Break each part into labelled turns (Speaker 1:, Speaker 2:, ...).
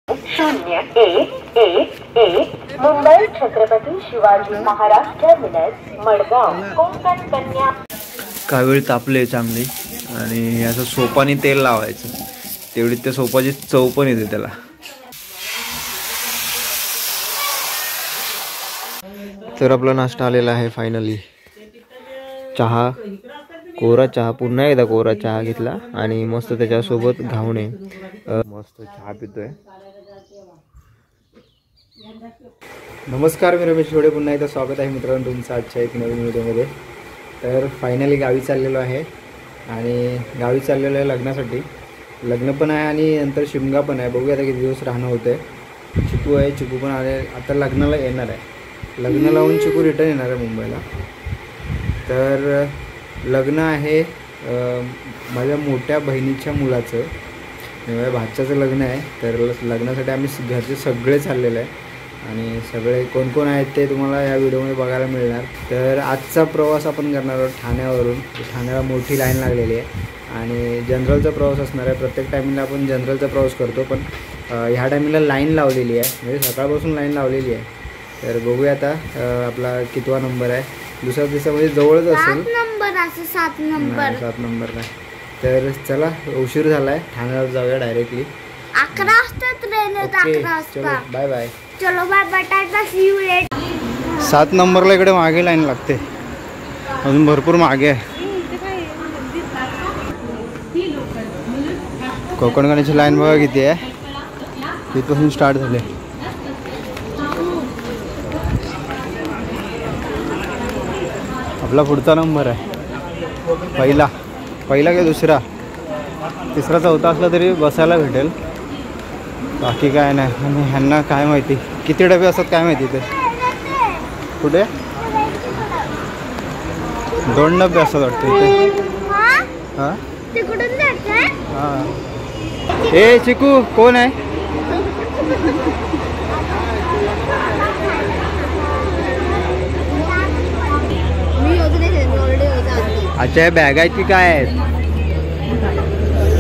Speaker 1: 0111 Mumbai Chhatrapati Shivaji Maharaj terminus Madgaon Konkan Kanya.
Speaker 2: कावीळ तापले चांगली आणि असं सोपानी तेल लावायचं, तेवढी त्या सोपाची चव पण येते त्याला। तर आपला नाश्ता आलेला आहे फायनली। चहा, कोरा चहा, पुन्हा एकदा कोरा चहा घेतला आणि मस्त त्याच्यासोबत घावणे, मस्त चहा पितोय। नमस्कार, मी रमेश जोडे, पुन्हा एकदा स्वागत आहे मित्रांनो तुमचं आजच्या एक नवीन व्हिडिओमध्ये। तर फायनली गावी चाललेलो आहे आणि गावी चाललेलो आहे लग्नासाठी। लग्न पण आहे आणि नंतर शिमगा पण आहे, बघूया आता किती दिवस राहणं होतं। चिकू आहे, चिकू पण आले, आता लग्नाला येणार आहे। लग्न लावून चिकू रिटर्न येणार आहे मुंबईला। तर लग्न आहे माझ्या मोठ्या बहिणीच्या मुलाचं, माझ्या भाच्याचं लग्न आहे। तर लग्नासाठी आम्ही घरचे सगळे चाललेले आहे आणि सगळे कोण कोण आहेत ते तुम्हाला या व्हिडिओमध्ये बघायला मिळणार। तर आजचा प्रवास आपण करणार आहोत ठाण्यावरून। ठाण्याला मोठी लाईन लागलेली आहे आणि जनरलचा प्रवास असणार आहे। प्रत्येक टायमिंगला आपण जनरलचा प्रवास करतो, पण ह्या टायमिंगला लाईन लावलेली आहे, म्हणजे सकाळपासून लाईन लावलेली आहे। तर बघूया आता आपला कितवा नंबर आहे। दुसऱ्या दिवसामध्ये जवळच असेल,
Speaker 3: 7 नंबर
Speaker 2: नाही। तर चला, उशीर झाला आहे, ठाण्याला जाऊया डायरेक्टली।
Speaker 3: 11 वाजता ट्रेन आहे, 11 वाजता।
Speaker 2: बाय बाय,
Speaker 3: चलो बाय, बटाटा सी यू लेट।
Speaker 2: 7 नंबरला इकडे मागे लाईन लागते, अजून भरपूर मागे आहे। कोकण कन्याची लाईन बघा किती आहे, तिथपासून स्टार्ट झाले। आपला पुढचा नंबर आहे, पहिला की दुसरा, तिसरा चौथा असला तरी बसायला भेटेल, बाकी काय नाही। आणि ह्यांना काय माहिती किती डबे असतात काय माहिती। ते कुठे 2 डबे असतात वाटतं इथे। हां, हां। ए चिकू, कोण आहे? अच्छा, बॅग आहेत की काय आहेत?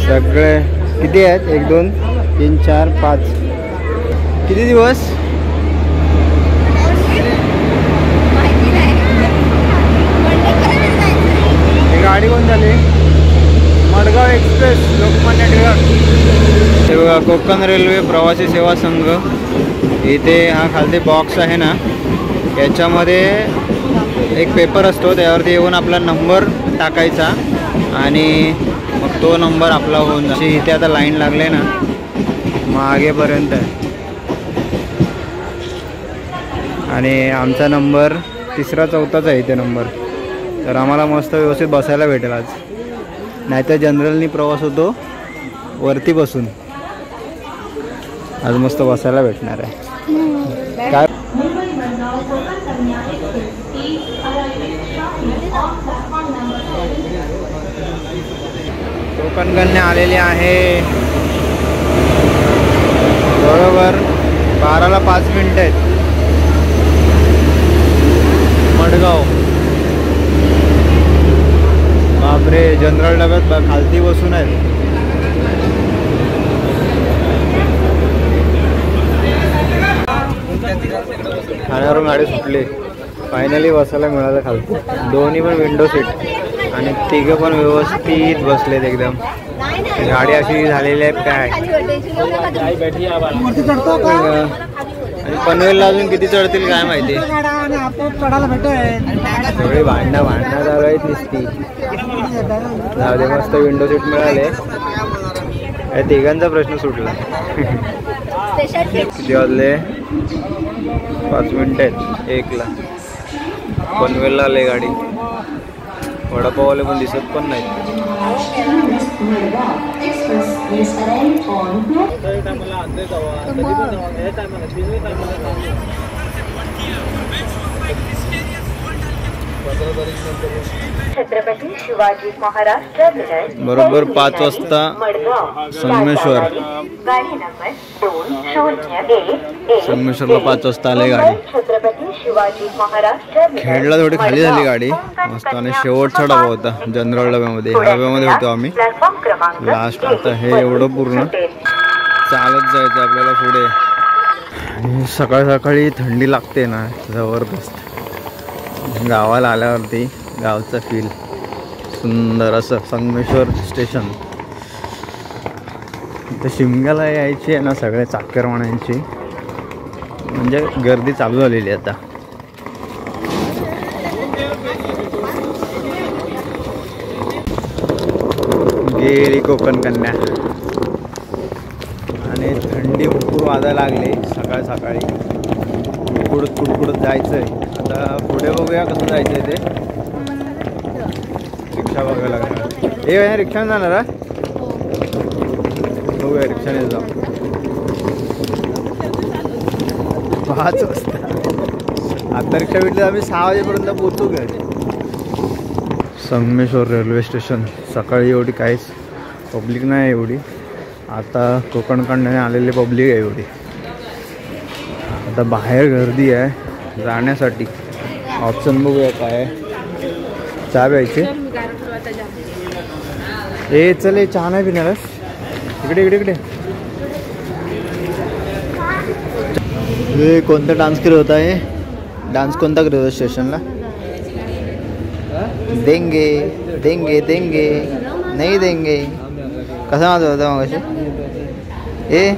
Speaker 2: सगळे किती आहेत? 1 2 3 4 5, किती दिवस? ही गाडी कोण झाली? मडगाव एक्सप्रेस, लोकमान्य टिळक। हे बघा, कोकण रेल्वे प्रवासी सेवा संघ। इथे हा खालती बॉक्स आहे ना, याच्यामध्ये एक पेपर असतो, त्यावरती येऊन आपला नंबर टाकायचा आणि मग तो नंबर आपला होऊन जातो। इथे आता लाईन लागले ना मागेपर्यंत आहे आणि आमचा नंबर 3रा 4थाच आहे इथे नंबर। तर आम्हाला मस्त व्यवस्थित बसायला भेटेल आज, नाहीतर जनरलनी प्रवास होतो वरती बसून, आज मस्त बसायला भेटणार आहे। काय कोकण कन्या आलेली आहे, बरोबर 12ला 5 मिनिटं आहेत। मडगाव, बापरे, जनरल डब्यात खालती बसून आहेत। ठाण्यावरून गाडी सुटली, फायनली बसायला मिळालं खालती। दोन्ही पण विंडो सीट आणि तिघं पण व्यवस्थित बसलेत एकदम। गाडी अशी झालेली आहे काय, आणि पनवेलला अजून किती चढतील काय माहिती। सगळी भांडणं चालू आहेत नुसती। जाऊ दे, मस्त विंडो सीट मिळाले, या तिघांचा प्रश्न सुटला। किती वाजले? 5 मिनिटं आहेत 1ला। पनवेलला आले गाडी, वडापाववाले पण दिसत पण नाहीत।
Speaker 1: छत्रपती शिवाजी महाराज टर्मिनस
Speaker 2: बरोबर 5 वाजता संगमेश्वर।
Speaker 1: गाडी नंबर 2011।
Speaker 2: संगमेश्वरला 5 वाजता आले गाडी।
Speaker 1: छत्रपती शिवाजी महाराज टर्मिनस
Speaker 2: खेडला थोडी खाली झाली गाडी मस्त, आणि शेवटचा डबा होता जनरल डब्यामध्ये। ह्या डब्यामध्ये होतो आम्ही लास्ट। आता हे एवढं पूर्ण चालत जायचं आपल्याला पुढे. आणि सकाळ सकाळी थंडी लागते ना जबरदस्त. गावाला आल्यावरती गावचा फील सुंदर असं. संगमेश्वर स्टेशन. इथं शिमग्याला यायची आहे ना सगळ्या चाकरमान्यांची, म्हणजे गर्दी चालू झालेली आता. गेली कोकण कन्या. आणि थंडी भरपूर वाजायला लागली सकाळ सकाळी. कुडकुडत जायचं आहे आता. पुढे बघूया कसं जायचं आहे ते. रिक्षा बघायला लागणार. हे रिक्षाने जाणार आहे. बघूया रिक्षाने जाऊ. 5 वाजता आता रिक्षा भेटली. आम्ही 6 वाजेपर्यंत पोहोचू घरी. Sangameshwar railway station. सकाळी एवढी काहीच पब्लिक नाही एवढी. आता कोकणकडनं आलेली पब्लिक आहे एवढी. आता बाहेर गर्दी आहे जाण्यासाठी. ऑप्शन बघूया काय आहे. चहा प्यायचे. ए चल चहा नाही पिणारस. इकडे इकडे इकडे. हे कोणता डान्स करत होता. हे डान्स कोणता करत होता स्टेशनला. देंगे देंगे देंगे नाही देंगे. कसा माझा होता मग असे. ए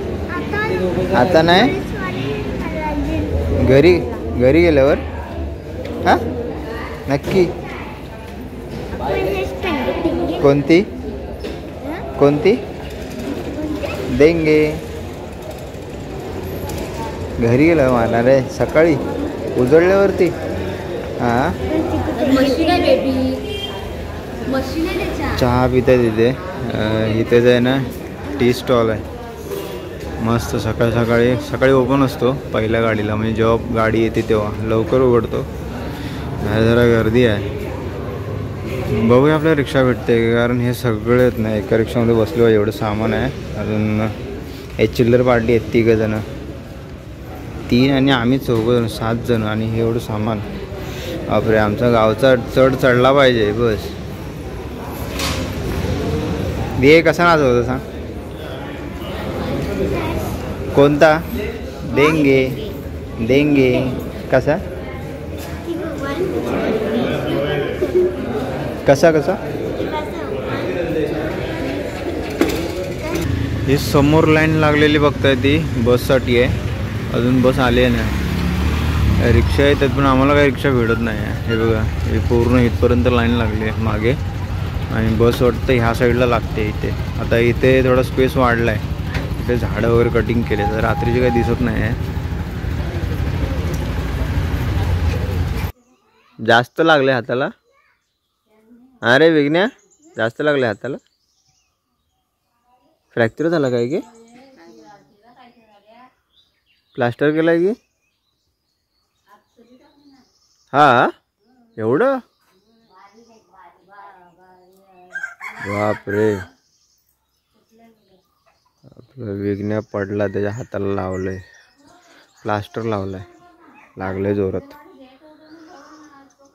Speaker 2: आता नाही. घरी गेल्यावर हा नक्की. कोणती कोणती देंगे. घरी गेलं मला रे सकाळी उजळल्यावरती. हां चहा पिता तिथे. इथेच आहे ना टी स्टॉल आहे मस्त. सकाळी ओपन असतो पहिल्या गाडीला, म्हणजे जेव्हा गाडी येते तेव्हा लवकर उघडतो. जरा गर्दी आहे. बघूया आपल्याला रिक्षा भेटते, कारण हे सगळे आहेत ना एका रिक्षामध्ये बसलो. एवढं सामान आहे. अजून हे चिल्लर पार्टी आहेत 3 जण. 3 आणि आम्ही 4 जण 7 जण. आणि हे एवढं सामान. बापरे आमचा गावचा चढला पाहिजे बस. हे कसा नाच होता सांग. कोणता देंगे देंगे कसा कसा कसा. ही समोर लाईन लागलेली बघताय ती बससाठी आहे. अजून बस आली आहे ना. रिक्षा येतात पण आम्हाला काही रिक्षा भेटत नाही आहे. हे बघा हे पूर्ण इथपर्यंत लाईन लागली आहे मागे. आणि बस वाटतं ह्या साईडला लागते इथे. आता इथे थोडा स्पेस वाढला आहे. इथे झाडं वगैरे कटिंग केले तर रात्रीचे काही दिसत नाही आहे. जास्त लागले हाताला. अरे विघ्न्या जास्त लागले हाताला. फ्रॅक्चर झाला काय की. प्लास्टर केलाय की. हा एवढं. बापरे आपला विघ्न्या पडला. त्याच्या हाताला लावलंय प्लास्टर लावलाय. लागलंय जोरात.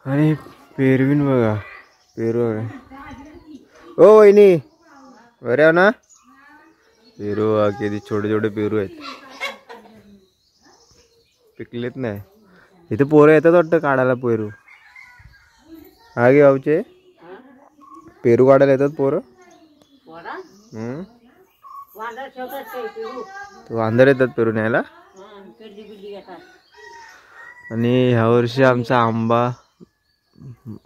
Speaker 2: आणि पेरवीन बघा. पेरू ओ वहिनी बरे ना. पेरू किती छोटे छोटे पेरू आहेत. पिकलेत नाही. इथे पोरं येतात वाटतं काढायला पेरू. हा गे गावचे पेरू काढायला येतात पोरं. वांदर येतात पेरू न्यायला. आणि ह्या वर्षी आमचा आंबा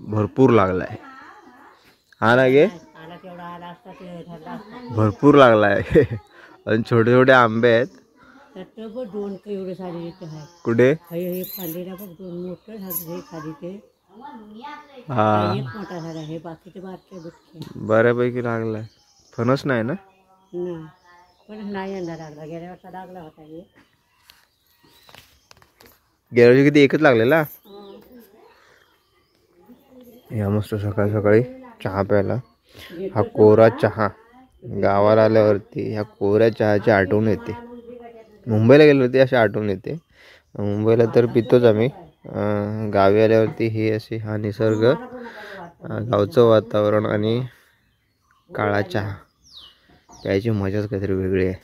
Speaker 2: भरपूर लागलाय. हा ना गे भरपूर लागलाय. आणि छोटे छोटे आंबे आहेत. कुठे हा बऱ्यापैकी लागलाय. फणस नाही ना. गेल्या वर्षी किती एकच लागलेला. या मस्त सकाळी सकाळी चहा प्यायला. हा कोरा चहा. गावाला आल्यावरती ह्या कोऱ्या चहाची आठवण येते. मुंबईला गेल्यावरती अशी आठवण येते. मुंबईला तर पितोच आम्ही. गावी आल्यावरती ही अशी हा निसर्ग, गावचं वातावरण आणि काळा चहा प्यायची मजाच काहीतरी वेगळी आहे.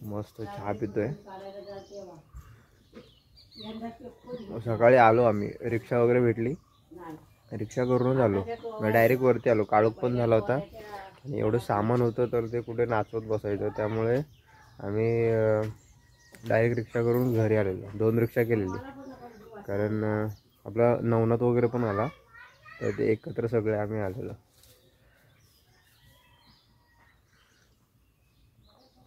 Speaker 2: मस्त चहा पितोय. सकाळी आलो आम्ही, रिक्षा वगैरे भेटली, रिक्षा करूनच आलो. मग डायरेक्ट वरती आलो. काळोख पण झाला होता आणि एवढं सामान होतं तर ते कुठे नाचवत बसायचं, त्यामुळे आम्ही डायरेक्ट रिक्षा करून घरी आलेलो. 2 रिक्षा केलेली, कारण आपला नवनाथ वगैरे पण आला, तर ते एकत्र सगळे आम्ही आलेलो.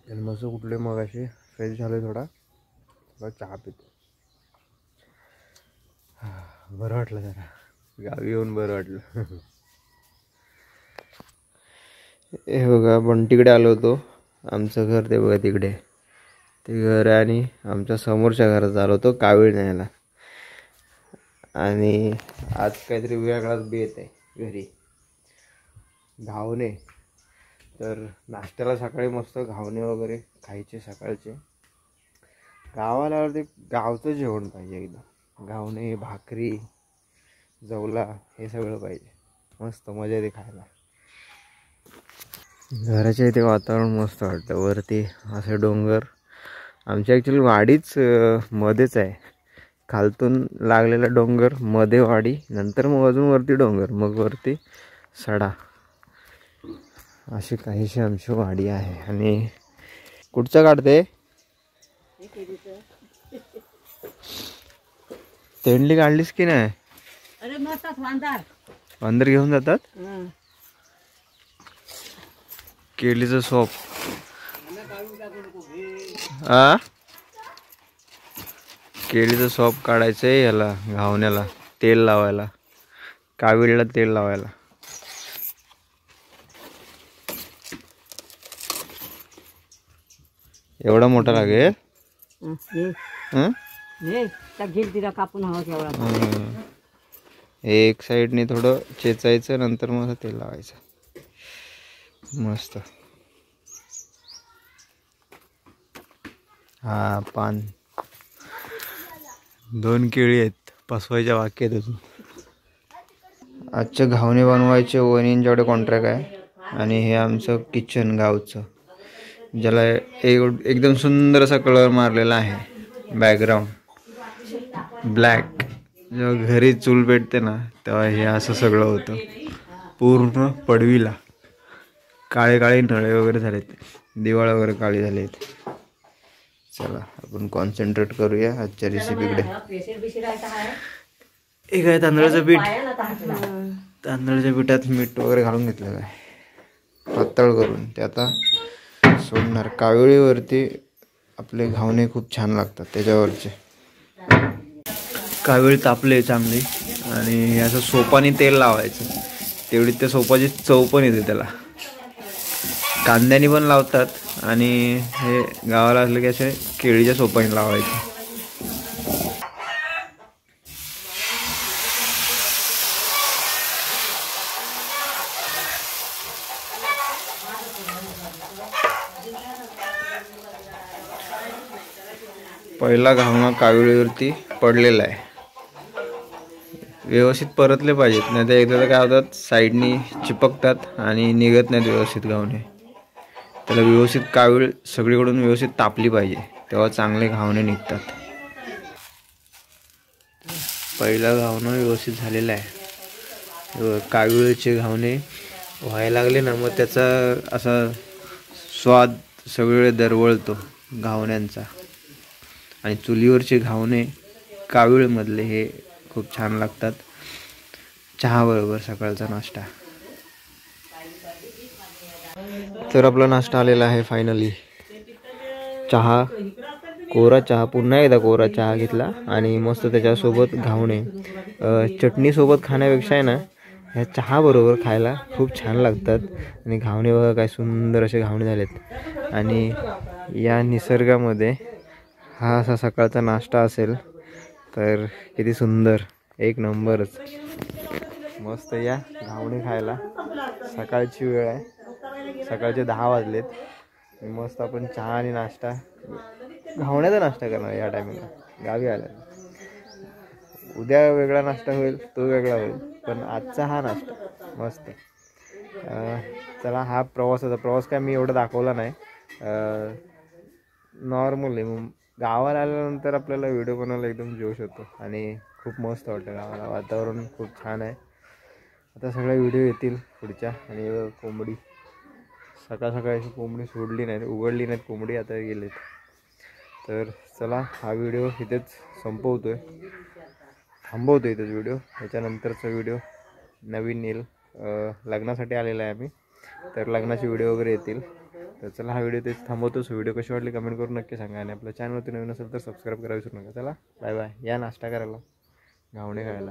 Speaker 2: आणि मस्त कुठले मग असे फ्रेश झाले, थोडा चहा पितो. बरं वाटलं जरा, गावी येऊन बरं वाटलं. हे बघा बंटीकडे आलो होतो. आमचं घर ते बघा तिकडे, ते घर आहे. आणि आमच्या समोरच्या घरात आलो होतो कावीळ न्यायला. आणि आज काहीतरी वेगळाच बेत आहे घरी, घावणे. तर नाश्त्याला सकाळी मस्त घावणे वगैरे खायचे सकाळचे. गावाला ते गावचं जेवण पाहिजे एकदम. घावणे, भाकरी, जवला हे सगळं पाहिजे. मस्त मजा येते खायला. घराच्या इथे वातावरण मस्त वाटतं. वरती असे डोंगर, आमच्या ॲक्च्युली वाडीच मध्येच आहे. खालतून लागलेला डोंगर, मध्ये वाडी, नंतर मग अजून वरती डोंगर, मग वरती सडा, अशी काहीशी आमची वाडी आहे. आणि कुठचं काढते? तेंडली काढलीस की नाही? अंदर घेऊन जातात. केळीचं सोप. केळीचं सोप काढायचंय याला, घावण्याला तेल लावायला, कावीळला तेल लावायला. एवढा मोठा लागेल. एक साईडने थोडं चेचायचं, नंतर मग तेल लावायचं. मस्त. हा पान, 2 केळी आहेत, पसवायच्या बाकी आहेत अजून. आजचे घावणे बनवायचे वहिनींच्याकडे कॉन्ट्रॅक्ट आहे. आणि हे आमचं किचन गावचं, ज्याला एकदम सुंदर असा कलर मारलेला आहे. Background black. जेव्हा घरी चूल पेटते ना, तेव्हा हे असं सगळं होतं. पूर्ण पडवीला काळे काळे नळे वगैरे झालेत, दिवाळं वगैरे काळी झालेत. चला आपण कॉन्सन्ट्रेट करूया आजच्या रेसिपीकडे. एक आहे तांदळाचं पीठ. तांदळाच्या पिठात मीठ वगैरे घालून घेतलं काय, पातळ करून ते आता सोडणार. काविळीवरती आपले घावणे खूप छान लागतात त्याच्यावरचे. कावीळ तापले चांगली, आणि असं सोपानी तेल लावायचं, तेवढी त्या सोपाची चव पण येते त्याला. कांद्याने पण लावतात, आणि हे गावाला असलं की असे केळीच्या सोपाने लावायचे. पहिला घावणा काविळीवरती पडलेला आहे. व्यवस्थित परतले पाहिजेत, नाही तर एकदा काय होतात साईडनी चिपकतात आणि निघत नाहीत व्यवस्थित घावणे. त्याला व्यवस्थित कावीळ सगळीकडून व्यवस्थित तापली पाहिजे, तेव्हा चांगले घावणे निघतात. पहिला घावणा व्यवस्थित झालेला आहे. कावीळचे घावणे व्हायला लागले ना, मग त्याचा असा स्वाद सगळीकडे दरवळतो घावण्यांचा. आणि चुलीवरचे घावणे कावीळमधले हे खूप छान लागतात चहाबरोबर, सकाळचा नाश्ता. तर आपला नाश्ता आलेला आहे फायनली. चहा, कोरा चहा, पुन्हा एकदा कोरा चहा घेतला, आणि मस्त त्याच्यासोबत घावणे. चटणीसोबत खाण्यापेक्षा आहे ना, ह्या चहाबरोबर खायला खूप छान लागतात. आणि घावणे बघा काय सुंदर असे घावणे झालेत. आणि या निसर्गामध्ये हा असा सकाळचा नाश्ता असेल तर किती सुंदर, एक नंबरच. मस्त या घावणे खायला. सकाळची वेळ आहे, सकाळचे 10 वाजलेत. मस्त आपण चहा आणि नाश्ता, घावण्याचा नाश्ता करणार या टायमिंगला गावी आला. उद्या वेगळा नाश्ता होईल, तो वेगळा होईल, पण आजचा हा नाश्ता मस्त. चला, हा प्रवासाचा प्रवास काय मी एवढा दाखवला नाही. नॉर्मल आहे. मग गावाला आल्यानंतर आपल्याला व्हिडिओ बनवायला एकदम जोश होतो आणि खूप मस्त वाटतं. गावाला वातावरण खूप छान आहे. आता सगळे व्हिडिओ येतील पुढच्या. आणि कोंबडी सकाळ सकाळी अशी कोंबडी सोडली नाही, उघडली नाहीत कोंबडी, आता गेलेत. तर चला हा व्हिडिओ इथेच थांबवतो इथेच व्हिडिओ. ह्याच्यानंतरचा व्हिडिओ नवीन येईल. लग्नासाठी आलेला आहे आम्ही, तर लग्नाचे व्हिडिओ वगैरे येतील. तर चला हा व्हिडिओ तेच थांबवतोच. व्हिडिओ कशी वाटली कमेंट करून नक्की सांगा. आणि आपल्या चॅनलवरती नवीन असेल तर सबस्क्राईब करायला विसरू नका. चला बाय बाय. या नाश्ता करायला, घावणे खायला.